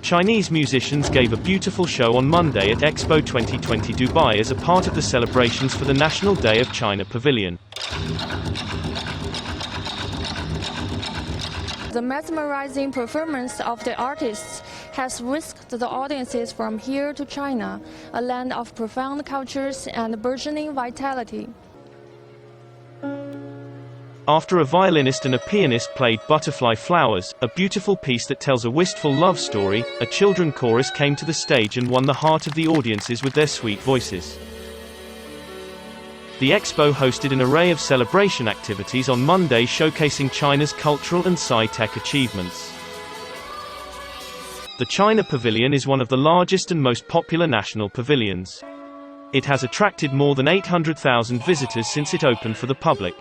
Chinese musicians gave a beautiful show on Monday at Expo 2020 Dubai as a part of the celebrations for the National Day of China Pavilion. The mesmerizing performance of the artists has whisked the audiences from here to China, a land of profound cultures and burgeoning vitality. After a violinist and a pianist played Butterfly Flowers, a beautiful piece that tells a wistful love story, a children chorus came to the stage and won the heart of the audiences with their sweet voices. The Expo hosted an array of celebration activities on Monday showcasing China's cultural and sci-tech achievements. The China Pavilion is one of the largest and most popular national pavilions. It has attracted more than 800,000 visitors since it opened for the public.